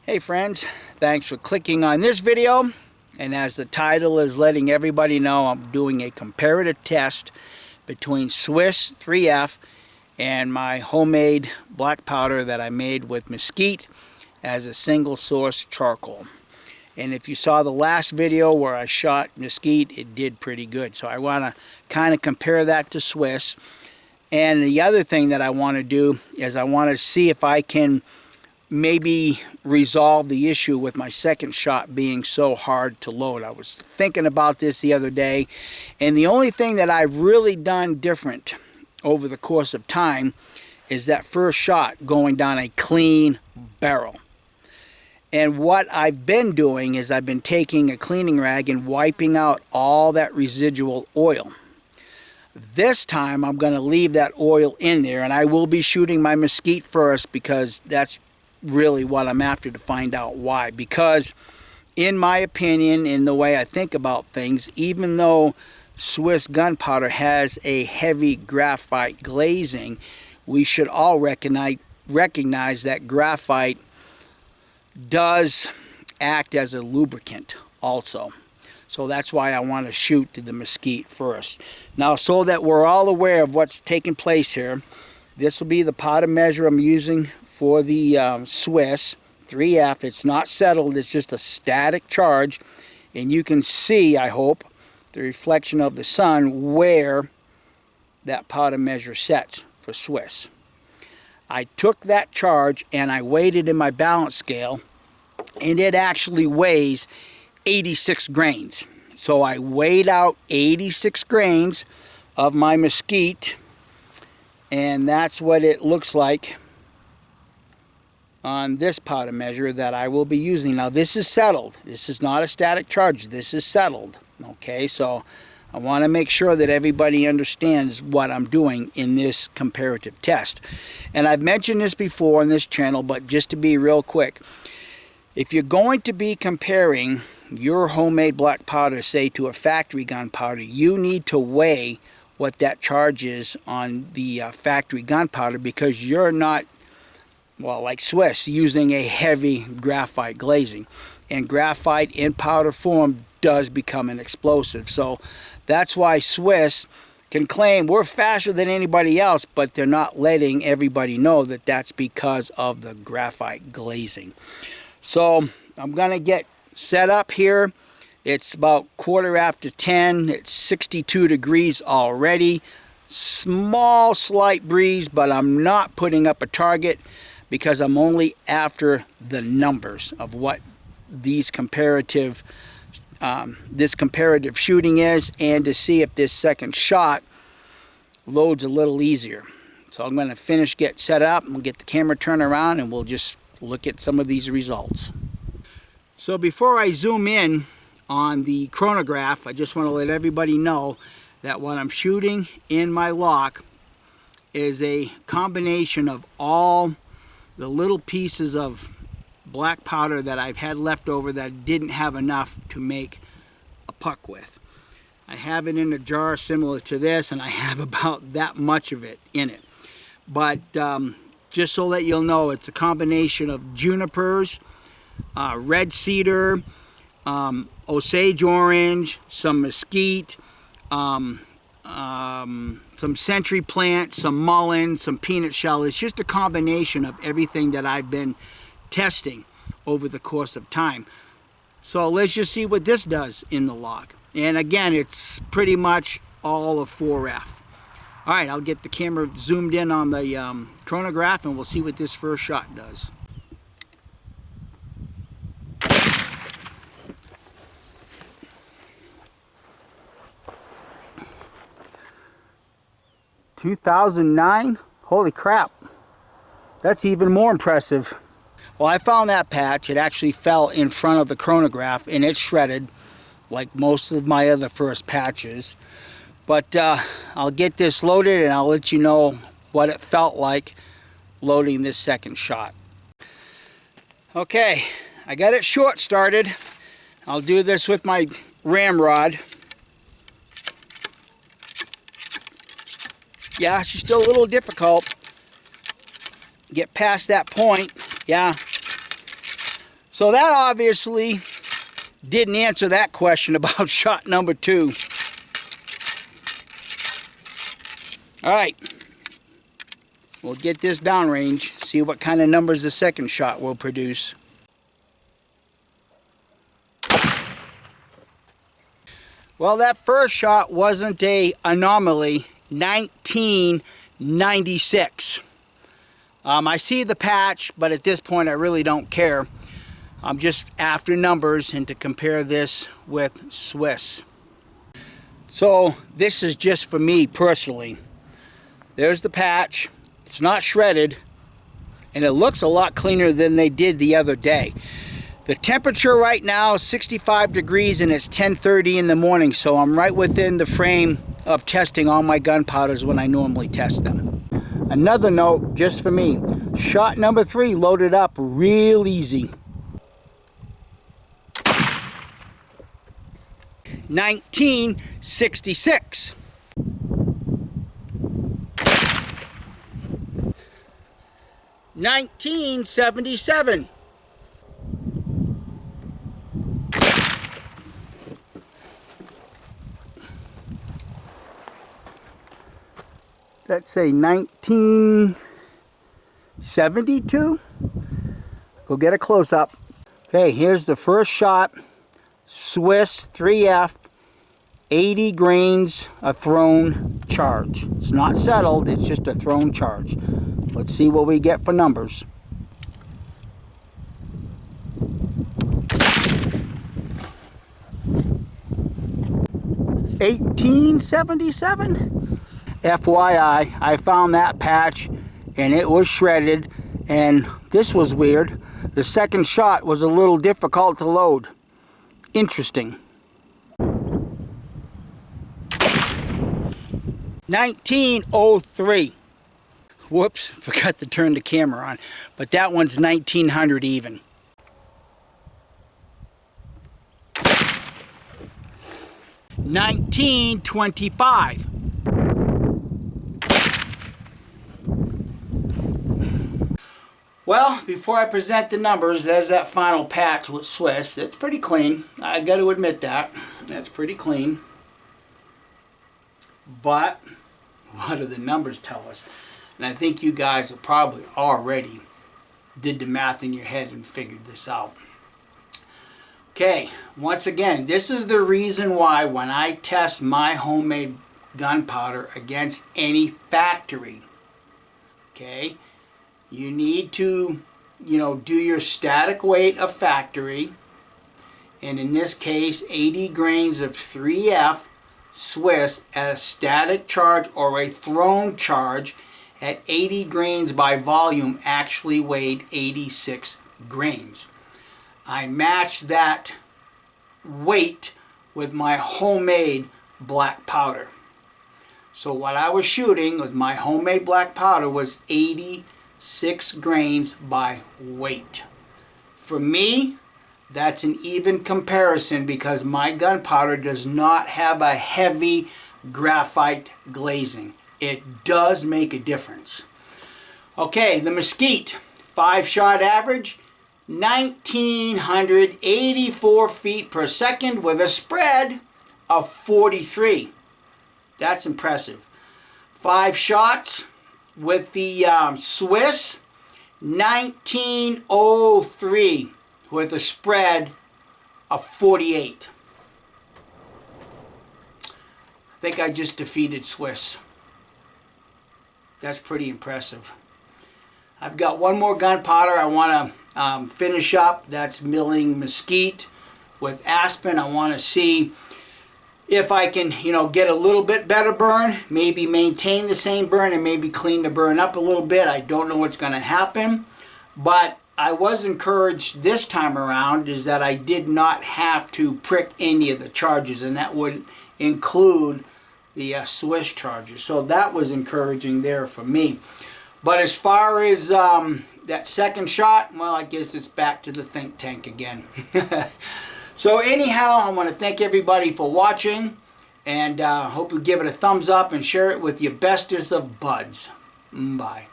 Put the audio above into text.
Hey friends, thanks for clicking on this video, and as the title is letting everybody know, I'm doing a comparative test between Swiss 3F and my homemade black powder that I made with Mesquite as a single source charcoal. And if you saw the last video where I shot Mesquite, it did pretty good. So I want to kind of compare that to Swiss. And the other thing that I want to do is I want to see if I can maybe resolve the issue with my second shot being so hard to load. I was thinking about this the other day, and the only thing that I've really done different over the course of time is that first shot going down a clean barrel. And what I've been doing is I've been taking a cleaning rag and wiping out all that residual oil. This time I'm going to leave that oil in there, and I will be shooting my Mesquite first because that's really what I'm after to find out why. Because in my opinion, in the way I think about things, even though Swiss gunpowder has a heavy graphite glazing, we should all recognize that graphite does act as a lubricant also. So that's why I want to shoot to the Mesquite first. Now, so that we're all aware of what's taking place here, this will be the powder measure I'm using for the Swiss 3F. It's not settled, it's just a static charge. And you can see, I hope, the reflection of the sun where that powder measure sets for Swiss. I took that charge and I weighed it in my balance scale, and it actually weighs 86 grains. So I weighed out 86 grains of my Mesquite, and that's what it looks like on this powder measure that I will be using. Now this is settled. This is not a static charge. This is settled. Okay, so I want to make sure that everybody understands what I'm doing in this comparative test. And I've mentioned this before on this channel, but just to be real quick, if you're going to be comparing your homemade black powder, say, to a factory gunpowder, you need to weigh what that charge is on the factory gunpowder, because you're not, well, like Swiss, using a heavy graphite glazing. And graphite in powder form does become an explosive. So that's why Swiss can claim we're faster than anybody else, but they're not letting everybody know that that's because of the graphite glazing. So I'm going to get set up here. It's about 10:15. It's 62 degrees already. Small slight breeze, but I'm not putting up a target because I'm only after the numbers of what these comparative this comparative shooting is, and to see if this second shot loads a little easier. So I'm going to get set up, and we'll get the camera turned around, and we'll just look at some of these results. So before I zoom in on the chronograph, I just want to let everybody know that what I'm shooting in my lock is a combination of all the little pieces of black powder that I've had left over that I didn't have enough to make a puck with. I have it in a jar similar to this, and I have about that much of it in it. But just so that you'll know, it's a combination of junipers, red cedar, Osage orange, some mesquite, some century plant, some mullein, some peanut shell. It's just a combination of everything that I've been testing over the course of time. So let's just see what this does in the log. And again, it's pretty much all of 4F. All right, I'll get the camera zoomed in on the chronograph, and we'll see what this first shot does. $2009? Holy crap. That's even more impressive. Well, I found that patch. It actually fell in front of the chronograph, and it shredded like most of my other first patches. But I'll get this loaded, and I'll let you know what it felt like loading this second shot. Okay, I got it short started. I'll do this with my ramrod. Yeah, she's still a little difficult. Get past that point, yeah. So that obviously didn't answer that question about shot number 2. All right, we'll get this downrange, see what kind of numbers the second shot will produce. Well, that first shot wasn't an anomaly. 1996. I see the patch, but at this point I really don't care. I'm just after numbers and to compare this with Swiss. So this is just for me personally. There's the patch. It's not shredded, and it looks a lot cleaner than they did the other day. The temperature right now is 65 degrees and it's 10:30 in the morning, so I'm right within the frame of testing all my gunpowders when I normally test them. Another note just for me, shot number 3 loaded up real easy. 1966. 1977. Does that say 1972? Go get a close-up. Okay, here's the first shot. Swiss 3F, 80 grains a thrown charge. It's not settled, it's just a thrown charge. Let's see what we get for numbers. $18.77. FYI, I found that patch and it was shredded, and this was weird. The second shot was a little difficult to load. Interesting. 1903. Whoops, forgot to turn the camera on, but that one's 1900 even. 1925. Well, before I present the numbers, there's that final patch with Swiss. It's pretty clean. I got to admit that. That's pretty clean. But what do the numbers tell us? And I think you guys have probably already did the math in your head and figured this out. Okay, once again, this is the reason why when I test my homemade gunpowder against any factory, okay, you need to, do your static weight of factory, and in this case, 80 grains of 3F Swiss at a static charge or a thrown charge at 80 grains by volume actually weighed 86 grains. I matched that weight with my homemade black powder. So what I was shooting with my homemade black powder was 86 grains by weight. For me, that's an even comparison because my gunpowder does not have a heavy graphite glazing. It does make a difference. Okay, the Mesquite 5-shot average, 1984 feet per second with a spread of 43. That's impressive. 5 shots with the Swiss, 1903 with a spread of 48. I think I just defeated Swiss. That's pretty impressive. I've got one more gunpowder I want to finish up. That's milling Mesquite with aspen. I want to see if I can, get a little bit better burn, maybe maintain the same burn and maybe clean the burn up a little bit. I don't know what's going to happen, but I was encouraged this time around is that I did not have to prick any of the charges, and that would include the Swiss charges. So that was encouraging there for me. But as far as that second shot, well, I guess it's back to the think tank again. So anyhow, I want to thank everybody for watching, and hope you give it a thumbs up and share it with your bestest of buds. Bye.